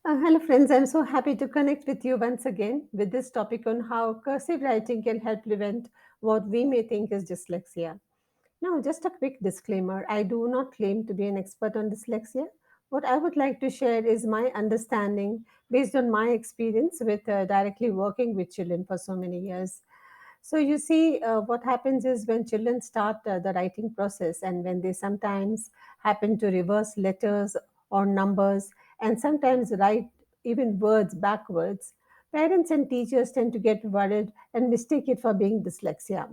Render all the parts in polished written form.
Hello, friends. I'm so happy to connect with you once again with this topic on how cursive writing can help prevent what we may think is dyslexia. Now, just a quick disclaimer, I do not claim to be an expert on dyslexia. What I would like to share is my understanding based on my experience with directly working with children for so many years. So, you see, what happens is when children start the writing process and when they sometimes happen to reverse letters or numbers and sometimes write even words backwards, parents and teachers tend to get worried and mistake it for being dyslexia.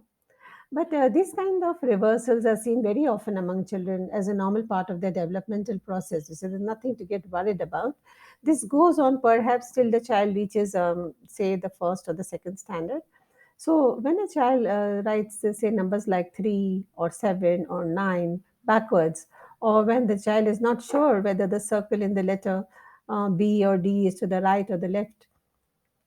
But these kind of reversals are seen very often among children as a normal part of their developmental process. So there's nothing to get worried about. This goes on perhaps till the child reaches, say, the first or the second standard. So when a child writes, say, numbers like 3 or 7 or 9 backwards, or when the child is not sure whether the circle in the letter B or D is to the right or the left,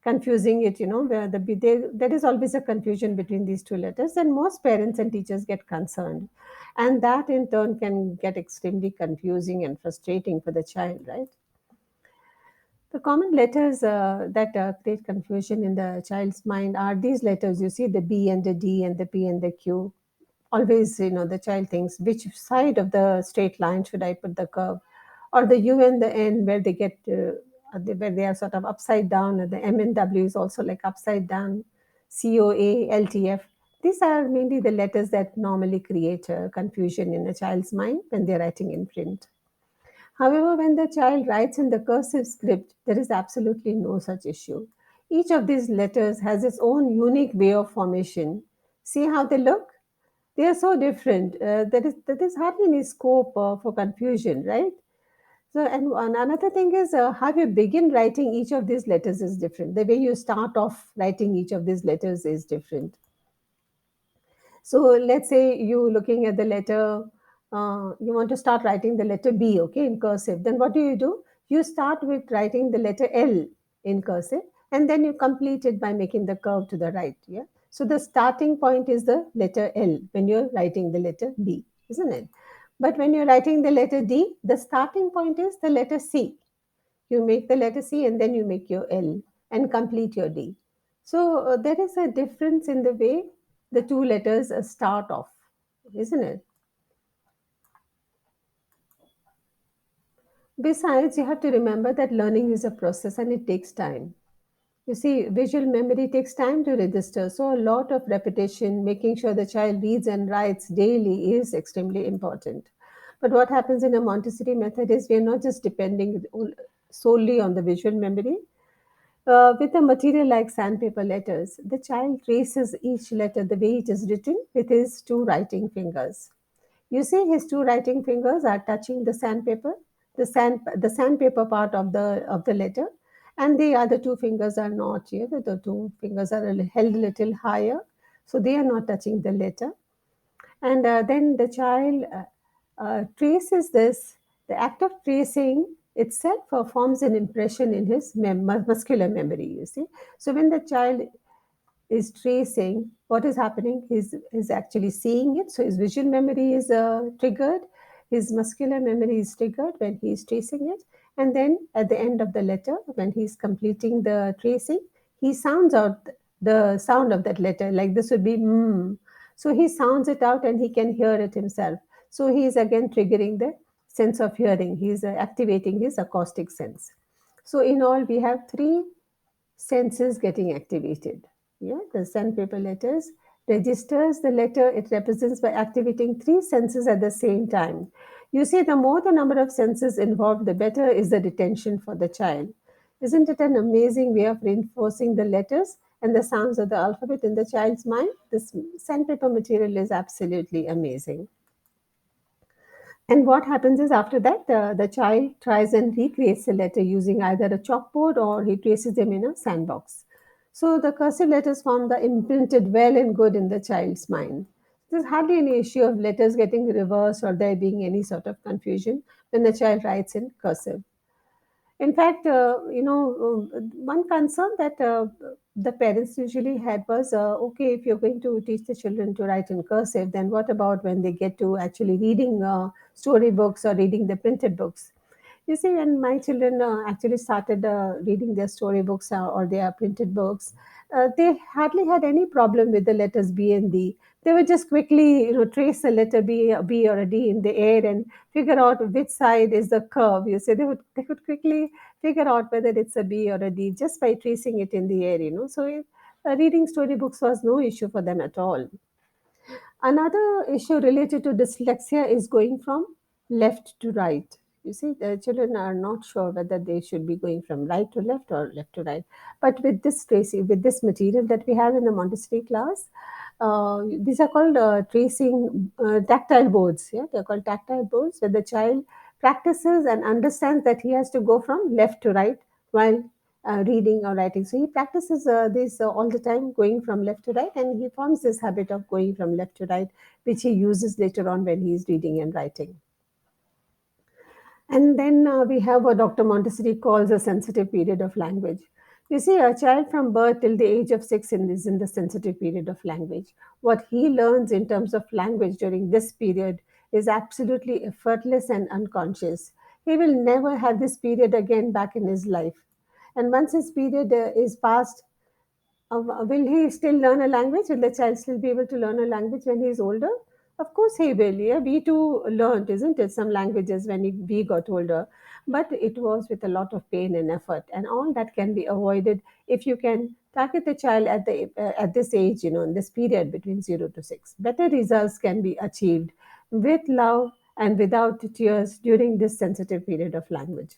confusing it, where there is always a confusion between these two letters, and most parents and teachers get concerned. And that in turn can get extremely confusing and frustrating for the child, right? The common letters that create confusion in the child's mind are these letters. You see the B and the D and the P and the Q. Always, the child thinks, which side of the straight line should I put the curve? Or the U and the N, where they get, where they are sort of upside down, and the M and W is also like upside down, COA, LTF. These are mainly the letters that normally create confusion in a child's mind when they're writing in print. However, when the child writes in the cursive script, there is absolutely no such issue. Each of these letters has its own unique way of formation. See how they look? They are so different. There is hardly any scope for confusion, right? So, and another thing is how you begin writing each of these letters is different. The way you start off writing each of these letters is different. So let's say you looking at the letter, you want to start writing the letter B, okay, in cursive. Then what do? You start with writing the letter L in cursive, and then you complete it by making the curve to the right. Yeah. So the starting point is the letter L when you're writing the letter B, isn't it? But when you're writing the letter D, the starting point is the letter C. You make the letter C and then you make your L and complete your D. So there is a difference in the way the two letters start off, isn't it? Besides, you have to remember that learning is a process and it takes time. You see, visual memory takes time to register, so a lot of repetition, making sure the child reads and writes daily is extremely important. But what happens in a Montessori method is we are not just depending solely on the visual memory. With a material like sandpaper letters, the child traces each letter the way it is written with his two writing fingers. You see, his two writing fingers are touching the sandpaper, the sandpaper part of the letter, and the other two fingers are not here. The two fingers are held a little higher, so they are not touching the letter. And then the child traces this. The act of tracing itself forms an impression in his muscular memory. You see, so when the child is tracing what is happening, he's actually seeing it, so his visual memory is triggered, his muscular memory is triggered when he's tracing it, and then at the end of the letter when he's completing the tracing, he sounds out the sound of that letter, like this would be mm. So he sounds it out and he can hear it himself, so he is again triggering the sense of hearing, he's activating his acoustic sense. So in all we have three senses getting activated. Yeah, the sandpaper letters registers the letter it represents by activating three senses at the same time. You see, the more the number of senses involved, the better is the retention for the child. Isn't it an amazing way of reinforcing the letters and the sounds of the alphabet in the child's mind? This sandpaper material is absolutely amazing. And what happens is after that, the child tries and recreates the letter using either a chalkboard or he traces them in a sandbox. So the cursive letters form the imprinted well and good in the child's mind. There's hardly any issue of letters getting reversed or there being any sort of confusion when the child writes in cursive. In fact, one concern that the parents usually had was, okay, if you're going to teach the children to write in cursive, then what about when they get to actually reading storybooks or reading the printed books? You see, when my children actually started reading their storybooks or their printed books, they hardly had any problem with the letters B and D. They would just quickly, trace a letter B or a D in the air and figure out which side is the curve. You see, they could quickly figure out whether it's a B or a D just by tracing it in the air. So reading storybooks was no issue for them at all. Another issue related to dyslexia is going from left to right. You see, the children are not sure whether they should be going from right to left or left to right. But with this tracing, with this material that we have in the Montessori class, these are called tracing tactile boards. Yeah, they're called tactile boards, where the child practices and understands that he has to go from left to right while reading or writing. So he practices this all the time, going from left to right, and he forms this habit of going from left to right, which he uses later on when he is reading and writing. And then we have what Dr. Montessori calls a sensitive period of language. You see, a child from birth till the age of 6 is in the sensitive period of language. What he learns in terms of language during this period is absolutely effortless and unconscious. He will never have this period again back in his life. And once his period is past, will he still learn a language? Will the child still be able to learn a language when he is older? Of course he will. Yeah, we too learned, isn't it? Some languages when we got older, but it was with a lot of pain and effort, and all that can be avoided if you can target the child at this age. In this period between 0 to 6, better results can be achieved with love and without tears during this sensitive period of language.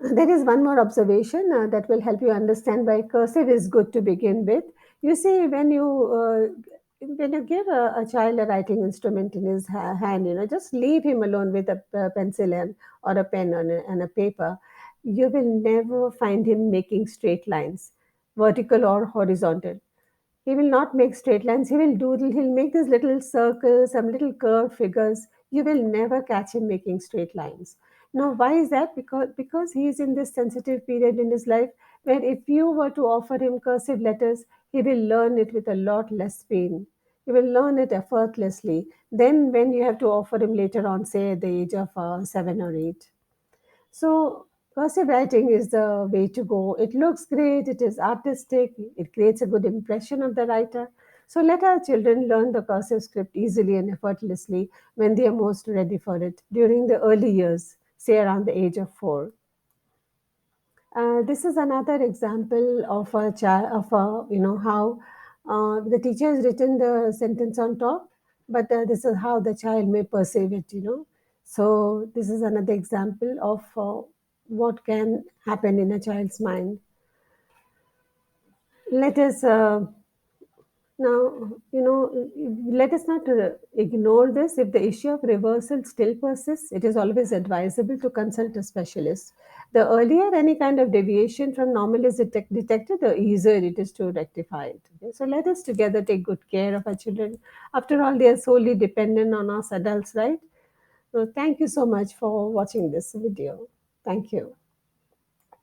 There is one more observation that will help you understand why cursive is good to begin with. You see, when you give a child a writing instrument in his hand, just leave him alone with a pencil or a pen and a paper. You will never find him making straight lines, vertical or horizontal. He will not make straight lines. He will doodle. He'll make these little circles, some little curved figures. You will never catch him making straight lines. Now, why is that? Because he is in this sensitive period in his life where if you were to offer him cursive letters, he will learn it with a lot less pain. He will learn it effortlessly. Then, when you have to offer him later on, say at the age of 7 or 8. So, cursive writing is the way to go. It looks great, it is artistic, it creates a good impression of the writer. So, let our children learn the cursive script easily and effortlessly when they are most ready for it during the early years, say around the age of 4. This is another example of a child of how the teacher has written the sentence on top, but this is how the child may perceive it. So this is another example of what can happen in a child's mind. Let us Now, let us not ignore this. If the issue of reversal still persists, it is always advisable to consult a specialist. The earlier any kind of deviation from normal is detected, the easier it is to rectify it. Okay? So let us together take good care of our children. After all, they are solely dependent on us adults, right? So thank you so much for watching this video. Thank you.